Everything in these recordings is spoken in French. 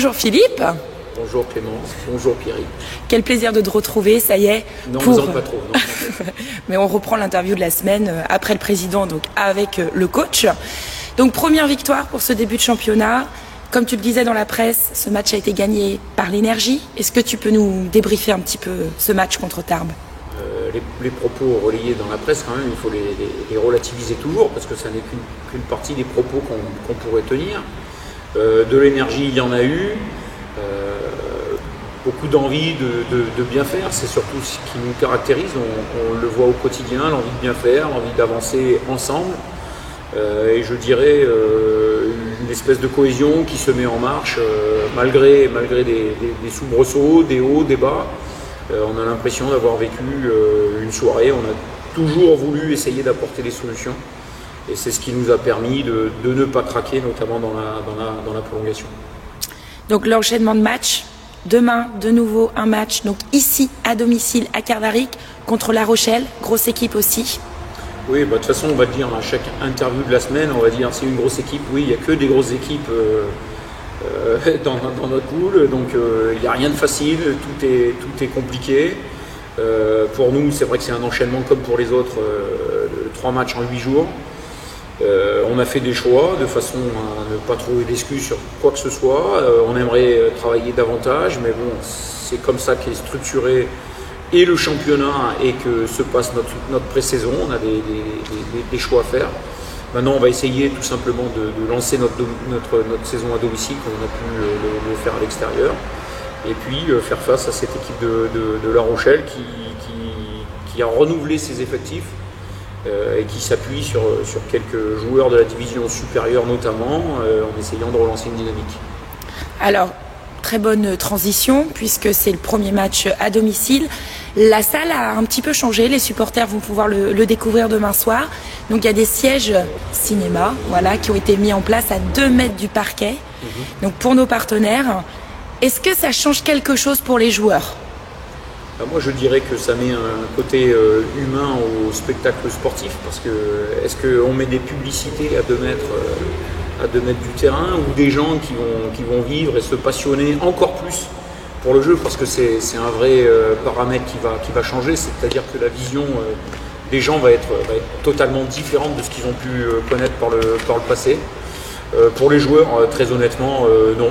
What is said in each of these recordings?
Bonjour Philippe. Bonjour Clémence, bonjour Pierry. Quel plaisir de te retrouver, ça y est. Non, pas trop. Non. Mais on reprend l'interview de la semaine après le président, donc avec le coach. Donc première victoire pour ce début de championnat. Comme tu le disais dans la presse, ce match a été gagné par l'énergie. Est-ce que tu peux nous débriefer un petit peu ce match contre Tarbes ? Les propos relayés dans la presse, quand même, il faut les relativiser toujours, parce que ça n'est qu'une partie des propos qu'on pourrait tenir. De l'énergie, il y en a eu. Beaucoup d'envie de bien faire, c'est surtout ce qui nous caractérise. On le voit au quotidien, l'envie de bien faire, l'envie d'avancer ensemble. Et je dirais une espèce de cohésion qui se met en marche malgré des soubresauts, des hauts, des bas. On a l'impression d'avoir vécu une soirée. On a toujours voulu essayer d'apporter des solutions. Et c'est ce qui nous a permis de ne pas craquer, notamment dans la prolongation. Donc l'enchaînement de matchs, demain de nouveau un match, donc ici à domicile à Cardaric contre La Rochelle, grosse équipe aussi. Oui, de toute façon on va le dire à chaque interview de la semaine, on va dire c'est une grosse équipe, oui il n'y a que des grosses équipes dans notre poule, donc il n'y a rien de facile, tout est compliqué. Pour nous c'est vrai que c'est un enchaînement comme pour les autres, 3 matchs en 8 jours. On a fait des choix de façon à ne pas trouver d'excuses sur quoi que ce soit. On aimerait travailler davantage, mais bon, c'est comme ça qu'est structuré et le championnat et que se passe notre pré-saison. On a des choix à faire. Maintenant, on va essayer tout simplement de lancer notre saison à domicile, comme on a pu le faire à l'extérieur. Et puis faire face à cette équipe de La Rochelle qui a renouvelé ses effectifs. Et qui s'appuie sur quelques joueurs de la division supérieure notamment, en essayant de relancer une dynamique. Alors, très bonne transition, puisque c'est le premier match à domicile. La salle a un petit peu changé, les supporters vont pouvoir le découvrir demain soir. Donc il y a des sièges cinéma qui ont été mis en place à 2 mètres du parquet. Donc pour nos partenaires, est-ce que ça change quelque chose pour les joueurs ? Moi je dirais que ça met un côté humain au spectacle sportif, parce que est-ce qu'on met des publicités à 2 mètres du terrain, ou des gens qui vont vivre et se passionner encore plus pour le jeu, parce que c'est un vrai paramètre qui va changer, c'est-à-dire que la vision des gens va être totalement différente de ce qu'ils ont pu connaître par le passé. Pour les joueurs, très honnêtement, non.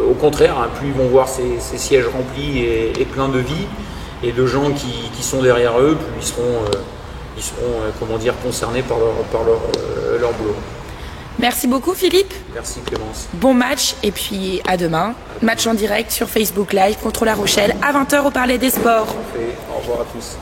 Au contraire, plus ils vont voir ces sièges remplis et pleins de vie et de gens qui sont derrière eux, plus ils seront concernés par leur boulot. Merci beaucoup Philippe. Merci Clémence. Bon match et puis à demain. Match en direct sur Facebook Live contre La Rochelle à 20h au Palais des Sports. Parfait. Au revoir à tous.